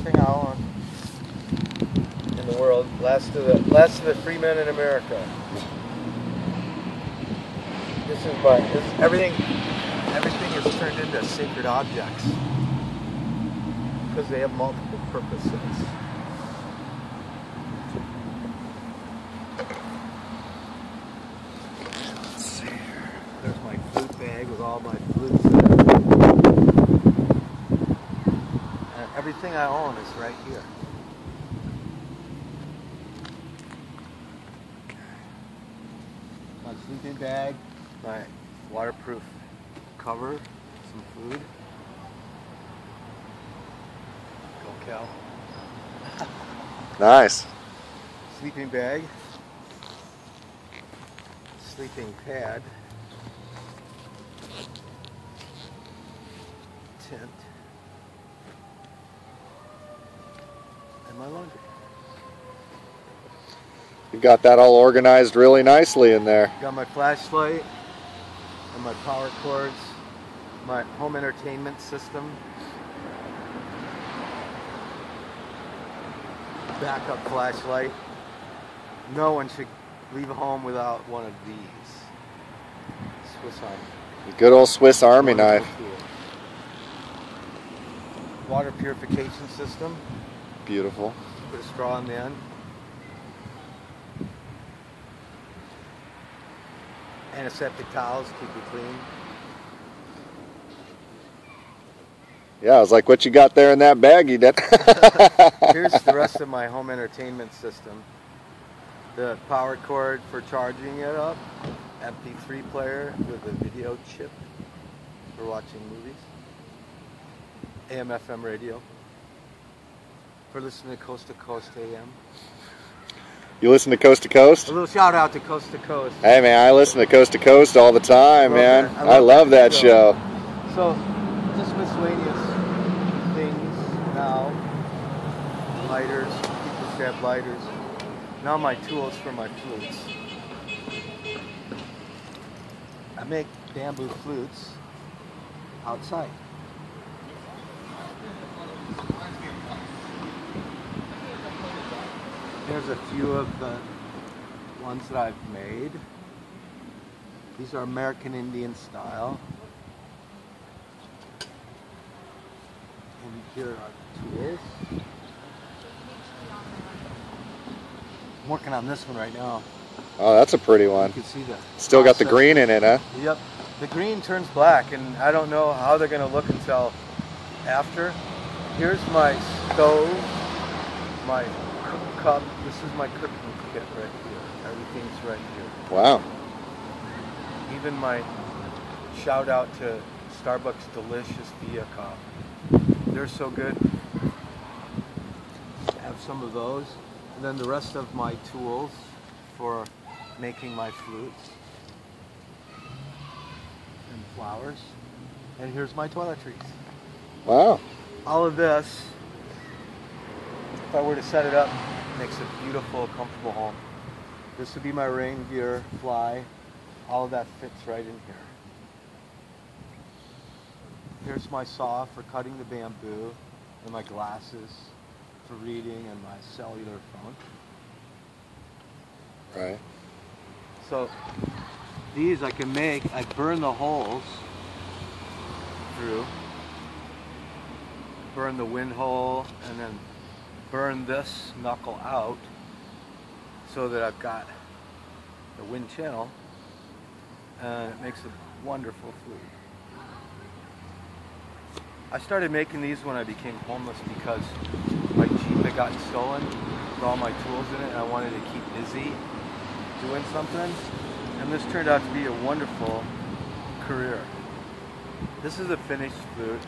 everything I own in the world. Last of the free men in America. This is everything is turned into sacred objects because they have multiple purposes. Let's see here. There's my flute bag with all my flutes in it. And everything I own is right here. My sleeping bag, my waterproof cover, some food. Go Cal. Nice. Sleeping bag. Sleeping pad. Tent. And my laundry. You got that all organized really nicely in there. Got my flashlight and my power cords, my home entertainment system, backup flashlight. No one should leave home without one of these. Swiss Army. Good old Swiss Army knife. Water purification system. Beautiful. Put a straw on the end. Antiseptic towels, keep it clean. Yeah, I was like, what you got there in that baggie? Here's the rest of my home entertainment system. The power cord for charging it up, MP3 player with a video chip for watching movies, AM/FM radio for listening to Coast to Coast AM. You listen to Coast to Coast? A little shout out to Coast to Coast. Hey man, I listen to Coast to Coast all the time, man. I love that show. So, just miscellaneous things now. Lighters, people should have lighters. Now my tools for my flutes. I make bamboo flutes outside. There's a few of the ones that I've made. These are American Indian style. And here are tools. I'm working on this one right now. Oh, that's a pretty one. You can see that. Still got the green in it, huh? Yep. The green turns black, and I don't know how they're going to look until after. Here's my stove, my cup. This is my cooking kit right here. Everything's right here. Wow. Even my shout out to Starbucks Delicious Via Coffee. They're so good. Have some of those. And then the rest of my tools for making my flutes and flowers. And here's my toiletries. Wow. All of this, if I were to set it up, makes a beautiful, comfortable home. This would be my rain gear, fly. All of that fits right in here. Here's my saw for cutting the bamboo, and my glasses for reading, and my cellular phone. Right. So these I can make, I burn the holes through, burn the wind hole, and then burn this knuckle out so that I've got the wind channel, and it makes a wonderful flute. I started making these when I became homeless because my Jeep had gotten stolen with all my tools in it, and I wanted to keep busy doing something, and this turned out to be a wonderful career. This is a finished flute.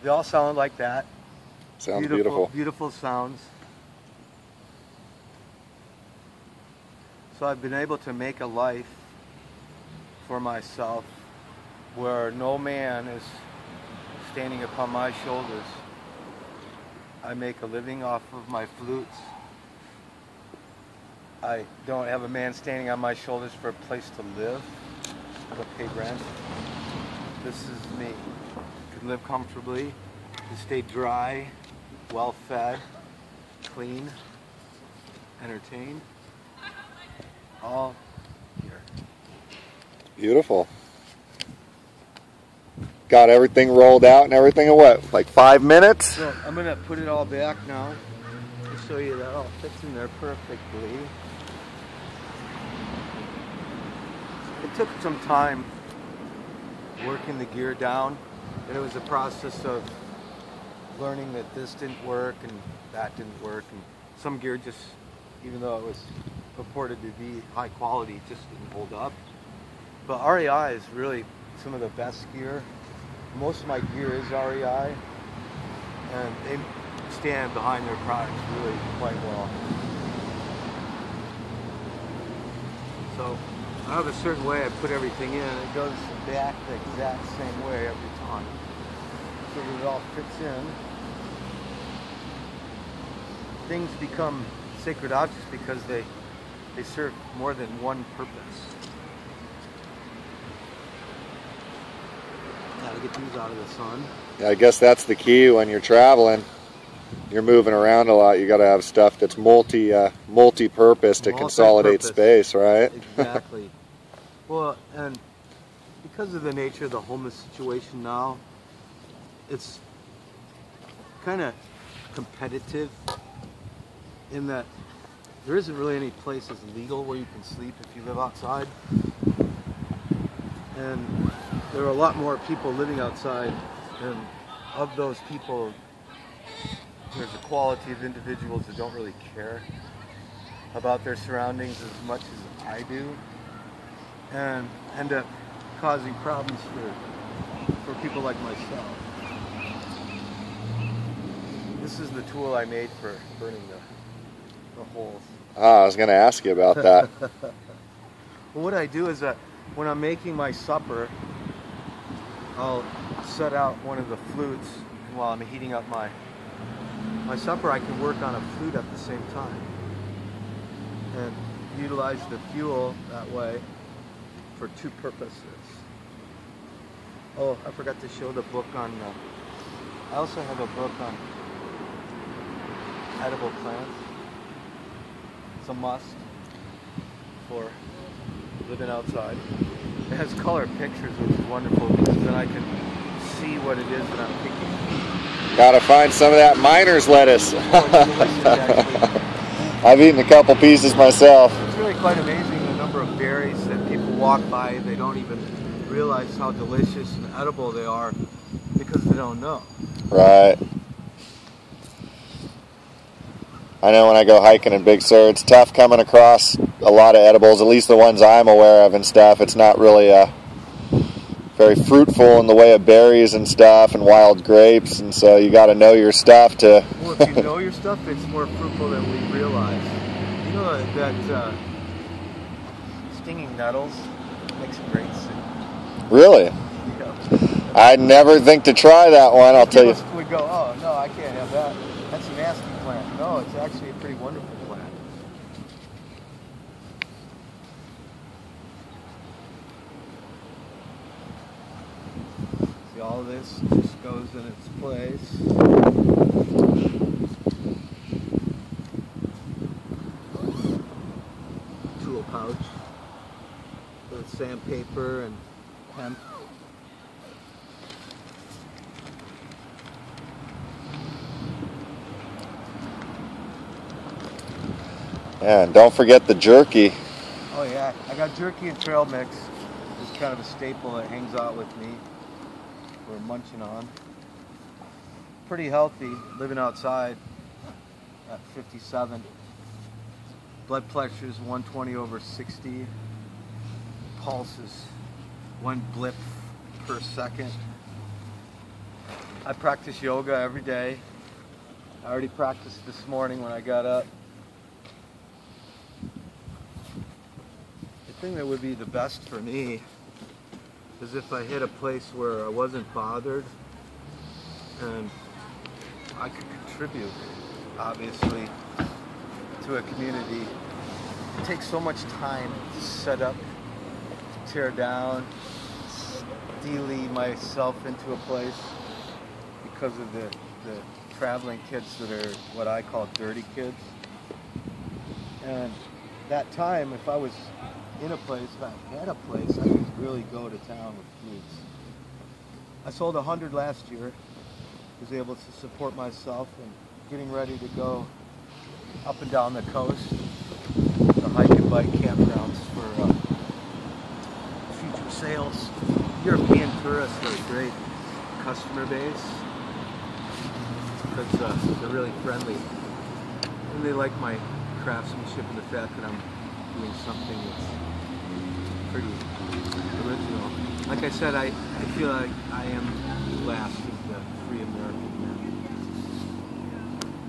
They all sound like that. Sounds beautiful. Beautiful sounds. So I've been able to make a life for myself where no man is standing upon my shoulders. I make a living off of my flutes. I don't have a man standing on my shoulders for a place to live. I don't pay rent. This is me. I can live comfortably, to stay dry, well fed, clean, entertained. All here. Beautiful. Got everything rolled out and everything in what, like 5 minutes? So I'm gonna put it all back now and show you that all fits in there perfectly. It took some time working the gear down, and it was a process of learning that this didn't work and that didn't work, and some gear just, even though it was purported to be high quality, just didn't hold up. But REI is really some of the best gear. Most of my gear is REI, and they stand behind their products really quite well. So I have a certain way I put everything in, and it goes back the exact same way every time, so that it all fits in. Things become sacred objects because they serve more than one purpose. Gotta get these out of the sun. Yeah, I guess that's the key when you're traveling. You're moving around a lot. You got to have stuff that's multi-purpose to consolidate space, right? Exactly. Well, and because of the nature of the homeless situation now, it's kind of competitive in that there isn't really any places legal where you can sleep if you live outside. And there are a lot more people living outside, and of those people, there's a quality of individuals that don't really care about their surroundings as much as I do, and end up causing problems for people like myself. This is the tool I made for burning the holes. Ah, I was going to ask you about that. Well, what I do is that when I'm making my supper, I'll set out one of the flutes, and while I'm heating up my supper, I can work on a flute at the same time and utilize the fuel that way for two purposes. Oh, I forgot to show the book on, I also have a book on edible plants. It's a must for living outside. It has color pictures, which is wonderful because then I can see what it is that I'm picking. Gotta find some of that miner's lettuce. I've eaten a couple pieces myself. It's really quite amazing the number of berries that people walk by. They don't even realize how delicious and edible they are because they don't know. Right. I know when I go hiking in Big Sur, it's tough coming across a lot of edibles, at least the ones I'm aware of and stuff. It's not really very fruitful in the way of berries and stuff and wild grapes, and so you got to know your stuff to... Well, if you know your stuff, it's more fruitful than we realize. You know that stinging nettles makes great soup. Really? Yeah. I'd never think to try that one, I'll tell you. People would go, oh, no, I can't have that. That's a nasty plant. No, it's actually a pretty wonderful plant. See, all of this just goes in its place. Tool pouch with sandpaper and hemp. Yeah, and don't forget the jerky. Oh yeah, I got jerky and trail mix. It's kind of a staple that hangs out with me. We're munching on. Pretty healthy, living outside at 57. Blood pressure is 120/60. Pulse is 1 blip per second. I practice yoga every day. I already practiced this morning when I got up. The thing that would be the best for me is if I hit a place where I wasn't bothered and I could contribute, obviously, to a community. It takes so much time to set up, to tear down, steely myself into a place because of the traveling kids that are what I call dirty kids. And that time, if I was in a place, if I had a place, I could really go to town with flutes. I sold 100 last year, was able to support myself and getting ready to go up and down the coast, the hike and bike campgrounds for future sales. European tourists are a great customer base because they're really friendly and they like my craftsmanship and the fact that I'm doing something that's pretty original. Like I said, I feel like I am